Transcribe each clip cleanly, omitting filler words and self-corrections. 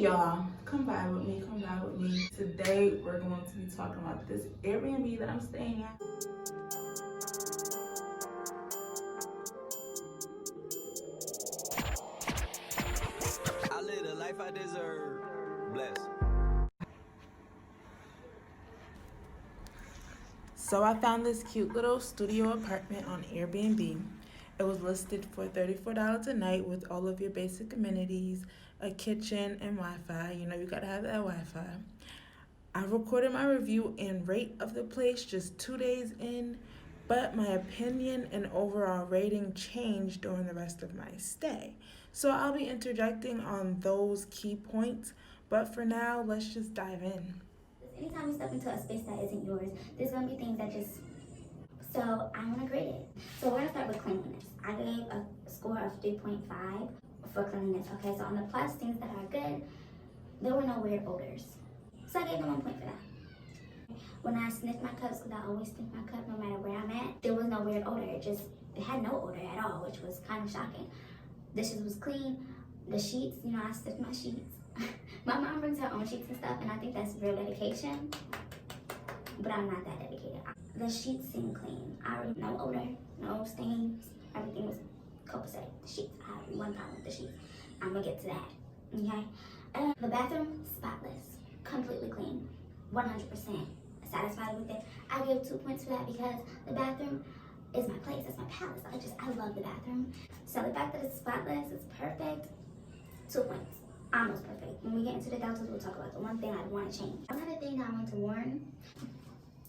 Y'all, come vibe with me, come vibe with me. Today we're going to be talking about this Airbnb that I'm staying at. I live the life I deserve. Bless. So I found this cute little studio apartment on Airbnb. It was listed for $34 a night with all of your basic amenities, a kitchen and Wi-Fi. You know, you gotta have that Wi-Fi. I recorded my review and rate of the place just 2 days in, but my opinion and overall rating changed during the rest of my stay. So I'll be interjecting on those key points, but for now, let's just dive in. Anytime you step into a space that isn't yours, there's gonna be things that just, so I'm gonna grade it. So we're gonna start with cleanliness. I gave a score of 3.5 for cleanliness. Okay, so on the plus, things that are good, there were no weird odors. So I gave them 1 point for that. When I sniffed my cups, because I always sniff my cup no matter where I'm at, there was no weird odor. It had no odor at all, which was kind of shocking. Dishes was clean. The sheets, you know, I sniffed my sheets. My mom brings her own sheets and stuff, and I think that's real dedication, but I'm not that dedicated. The sheets seem clean. No odor, no stains. Everything was copacetic. The sheets, I have one problem with the sheets. I'm gonna get to that, okay? The bathroom, spotless, completely clean, 100% satisfied with it. I give 2 points for that because the bathroom is my place, it's my palace. I love the bathroom. So the fact that it's spotless, it's perfect, 2 points. Almost perfect. When we get into the deltas, we'll talk about the one thing I'd want to change. Another thing that I want to warn,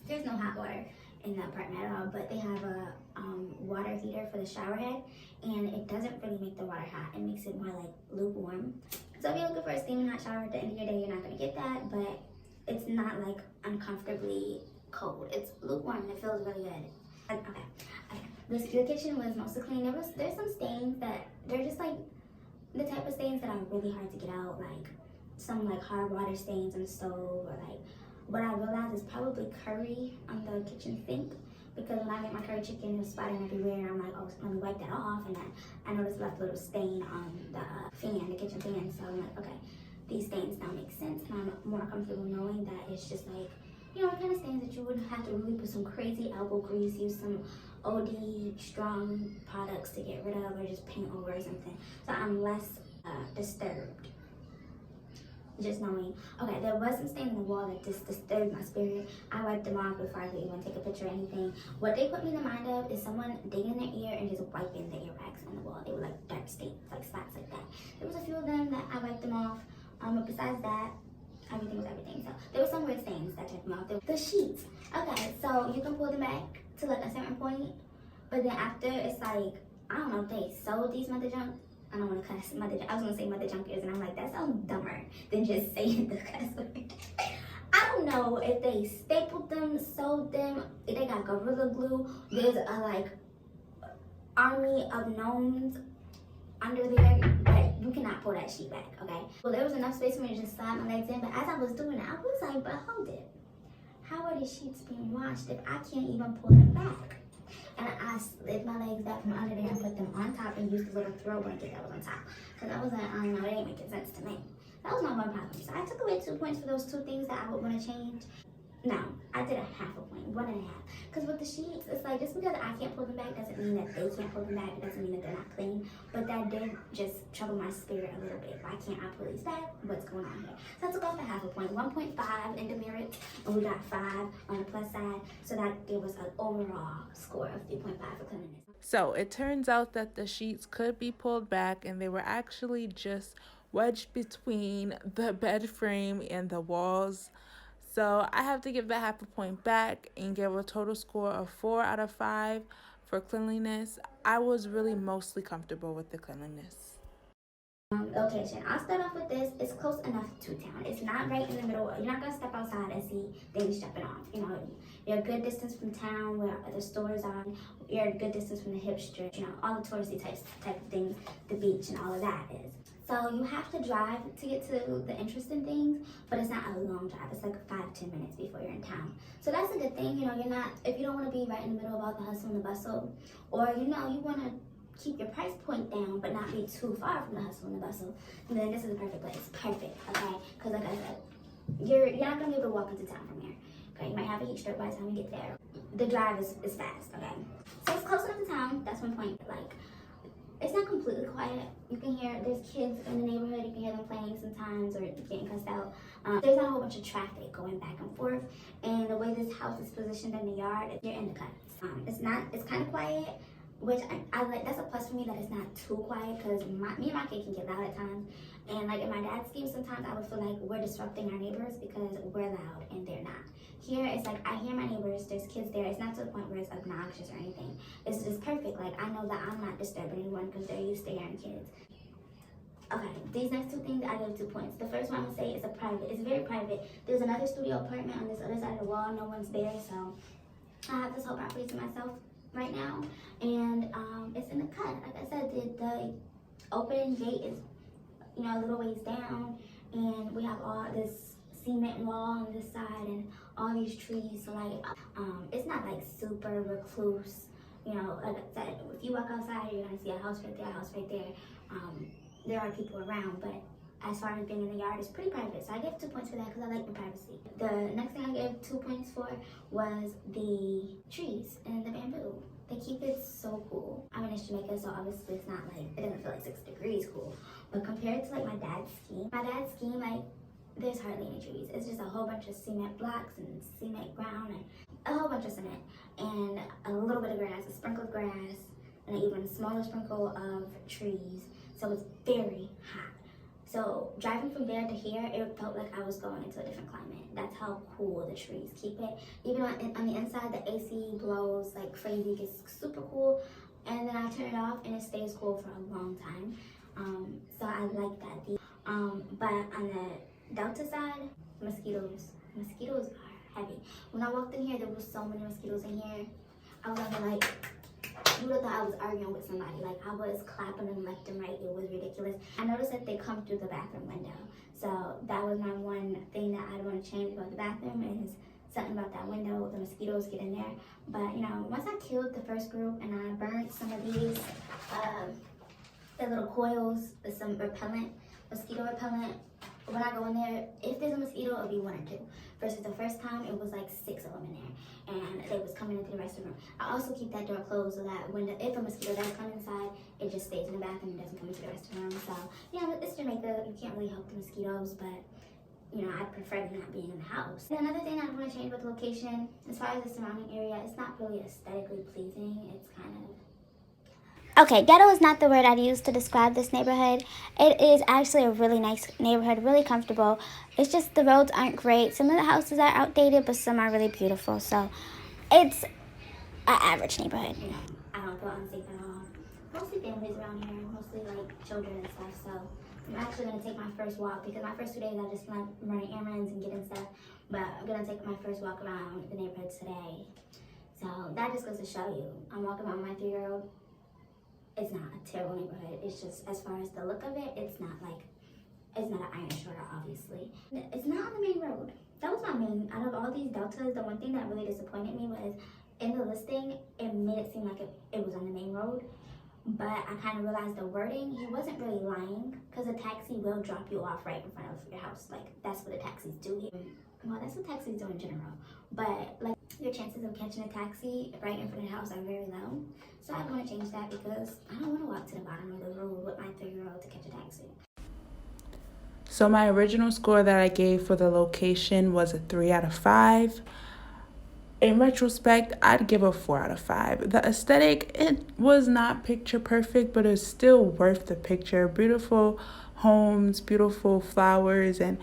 there's no hot water in the apartment at all, but they have a water heater for the shower head, and it doesn't really make the water hot. It makes it more like lukewarm. So if you're looking for a steaming hot shower at the end of your day, you're not going to get that, but it's not like uncomfortably cold. It's lukewarm. It feels really good. Okay. The kitchen was mostly clean. There's some stains that they're just like the type of stains that are really hard to get out, like some like hard water stains on the stove, or like what I realized is probably curry on the kitchen sink, because when I get my curry chicken, it was spotting everywhere, and I'm like, oh, let me wipe that off, and I noticed left a little stain on the kitchen fan, so I'm like, okay, these stains now make sense, and I'm more comfortable knowing that it's just like, you know, the kind of stains that you wouldn't have to really put some crazy elbow grease, use some OD strong products to get rid of, or just paint over or something. So I'm less disturbed. Just knowing, okay, there was some stain in the wall that just disturbed my spirit. I wiped them off before I could even take a picture or anything. What they put me in the mind of is someone digging their ear and just wiping the ear wax on the wall. They were like dark stains, like spots like that. There was a few of them that I wiped them off. But besides that, everything was everything. So there were some weird stains that took me off. The sheets. Okay, so you can pull them back to like a certain point, but then after it's like, I don't know if they sold these mother junk. I don't want to cuss mother. I was gonna say mother junkers, and I'm like, that sounds dumber than just saying the cuss word. I don't know if they stapled them, sold them. If they got Gorilla Glue. There's a like army of gnomes under there, but you cannot pull that sheet back, okay? Well, there was enough space for me to just slide my legs in, but as I was doing it, I was like, but hold it. How are the sheets being washed if I can't even pull them back? And I slid my legs back from under there and put them on top and used the little throw blanket that was on top. Because I was like, I don't know, it ain't making sense to me. That was my one problem. So I took away 2 points for those 2 things that I would want to change. No, I did a half a point, 1.5. Because with the sheets, it's like, just because I can't pull them back doesn't mean that they can't pull them back. It doesn't mean that they're not clean. But that did just trouble my spirit a little bit. Why can't I pull these back? What's going on here? So I took off a half a point, 1.5 in demerit, and we got 5 on the plus side. So that gave us an overall score of 3.5 for cleanliness. So it turns out that the sheets could be pulled back, and they were actually just wedged between the bed frame and the walls. So I have to give that half a point back and give a total score of 4 out of 5 for cleanliness. I was really mostly comfortable with the cleanliness. Location. I'll start off with this. It's close enough to town. It's not right in the middle. You're not gonna step outside and see things jumping off. You know, you're a good distance from town where the stores are. You're a good distance from the hip strip. You know, all the touristy type of things, the beach and all of that is. So you have to drive to get to the interesting things, but it's not a long drive. It's like 5-10 minutes before you're in town. So that's a good thing. You know, you're not, if you don't want to be right in the middle of all the hustle and the bustle, or you know, you want to keep your price point down but not be too far from the hustle and the bustle, then this is a perfect place. Perfect, okay? you're not gonna be able to walk into town from here. Okay, you might have a heat stroke by the time you get there. The drive is fast. Okay, so it's close enough to town. That's one point. Like, it's not completely quiet. You can hear there's kids in the neighborhood. You can hear them playing sometimes or getting cussed out. There's not a whole bunch of traffic going back and forth. And the way this house is positioned in the yard, you're in the cut. It's kind of quiet, which I like. That's a plus for me that it's not too quiet, because me and my kid can get loud at times. And like in my dad's scheme, sometimes I would feel like we're disrupting our neighbors because we're loud and they're not. Here, it's like I hear my neighbors, there's kids there. It's not to the point where it's obnoxious or anything. It's just perfect. Like, I know that I'm not disturbing anyone because they're used to hearing kids. Okay, these next two things, I give 2 points. The first one I'm gonna say is it's very private. There's another studio apartment on this other side of the wall. No one's there, so I have this whole property to myself right now. And it's in the cut. Like I said, the open gate is, you know, a little ways down, and we have all this cement wall on this side and all these trees. So like, it's not like super recluse, you know. Like I said, if you walk outside, you're gonna see a house right there, a house right there. There are people around, but as far as being in the yard, it's pretty private. So I give 2 points for that because I like the privacy. The next thing I gave 2 points for was the trees and the bamboo. They keep it so cool. I'm in Jamaica, so obviously it's not like, it doesn't feel like 6 degrees cool. But compared to like my dad's scheme, like, there's hardly any trees. It's just a whole bunch of cement blocks and cement ground and a whole bunch of cement and a little bit of grass, a sprinkle of grass, and an even smaller sprinkle of trees. So it's very hot. So driving from there to here, it felt like I was going into a different climate. That's how cool the trees keep it. Even on the inside, the AC blows like crazy. It gets super cool. And then I turn it off and it stays cool for a long time. So I like that. But on the Delta side, mosquitoes are heavy. When I walked in here, there was so many mosquitoes in here. I was like, you would have thought I was arguing with somebody. Like, I was clapping them left and right. It was ridiculous. I noticed that they come through the bathroom window. So that was my one thing that I want to change about the bathroom, is something about that window. The mosquitoes get in there. But, you know, once I killed the first group and I burned some of these, the little coils, some repellent, mosquito repellent, when I go in there, if there's a mosquito, it'll be 1 or 2. Versus the first time, it was like 6 of them in there. And they was coming into the restroom. I also keep that door closed so that if a mosquito does come inside, it just stays in the bathroom and doesn't come into the restroom. So, yeah, it's Jamaica. You can't really help the mosquitoes, but, you know, I prefer them not being in the house. And another thing I want to change with the location, as far as the surrounding area, it's not really aesthetically pleasing. It's kind of... Okay, ghetto is not the word I'd use to describe this neighborhood. It is actually a really nice neighborhood, really comfortable. It's just the roads aren't great. Some of the houses are outdated, but some are really beautiful. So it's an average neighborhood. I don't feel unsafe at all. Mostly families around here, mostly like children and stuff. So I'm actually going to take my first walk, because my first 2 days I just like running errands and getting stuff. But I'm going to take my first walk around the neighborhood today. So that just goes to show you, I'm walking around with my 3-year-old. It's not a terrible neighborhood. It's just, as far as the look of it, it's not an iron shorter, obviously. It's not on the main road. That was my main, out of all these Deltas, the one thing that really disappointed me was in the listing, it made it seem like it was on the main road. But I kind of realized the wording, he wasn't really lying, because a taxi will drop you off right in front of your house. Like, that's what the taxis do here. Well, that's what taxis do in general. But, like, your chances of catching a taxi right in front of the house are very low. So I want to change that, because I don't want to walk to the bottom of the road with my 3-year-old to catch a taxi. So my original score that I gave for the location was a 3 out of 5. In retrospect, I'd give a 4 out of 5. The aesthetic, it was not picture perfect, but it's still worth the picture. Beautiful homes, beautiful flowers, and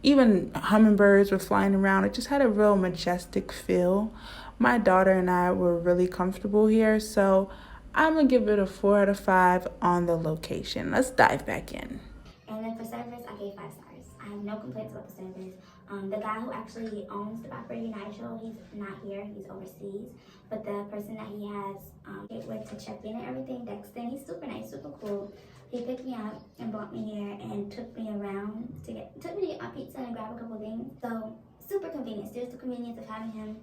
even hummingbirds were flying around. It just had a real majestic feel. My daughter and I were really comfortable here, so I'm going to give it a 4 out of 5 on the location. Let's dive back in. And then for service, I gave 5 stars. I have no complaints about the service. The guy who actually owns the property, Nigel, he's not here, he's overseas. But the person that he has with to check in and everything, Dexton, he's super nice, super cool. He picked me up and brought me here and took me around took me to get my pizza and grab a couple things. So super convenient. There's the convenience of having him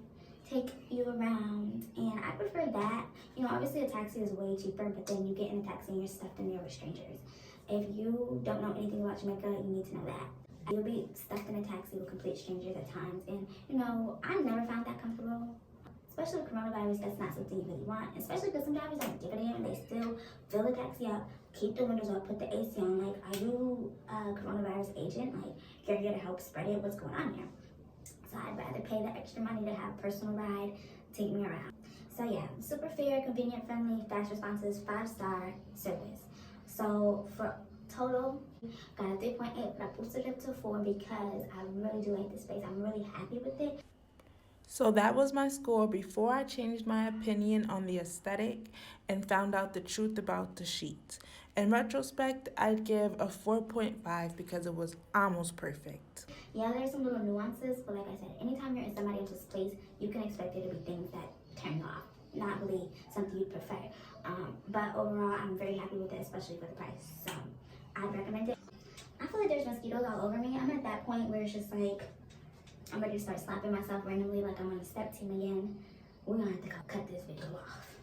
take you around, and I prefer that. You know, obviously a taxi is way cheaper, but then you get in a taxi and you're stuffed in there with strangers. If you don't know anything about Jamaica, you need to know that. You'll be stuck in a taxi with complete strangers at times, and you know, I never found that comfortable. Especially with coronavirus, that's not something you really want. Especially because some drivers don't give a damn and they still fill the taxi up, keep the windows up, put the AC on. Like, are you a coronavirus agent? Like, you're here to help spread it. What's going on here? So I'd rather pay the extra money to have a personal ride take me around. So yeah, super fair, convenient, friendly, fast responses, 5-star service. So for total, got a 3.8, but I boosted it to 4 because I really do like this space. I'm really happy with it. So that was my score before I changed my opinion on the aesthetic and found out the truth about the sheets. In retrospect, I'd give a 4.5 because it was almost perfect. Yeah, there's some little nuances, but like I said, anytime you're in somebody else's place, you can expect there to be things that turn you off. Not really something you prefer. But overall, I'm very happy with it, especially for the price. So I'd recommend it. I feel like there's mosquitoes all over me. I'm at that point where it's just like, I'm ready to start slapping myself randomly like I'm on the step team again. We're gonna have to cut this video off.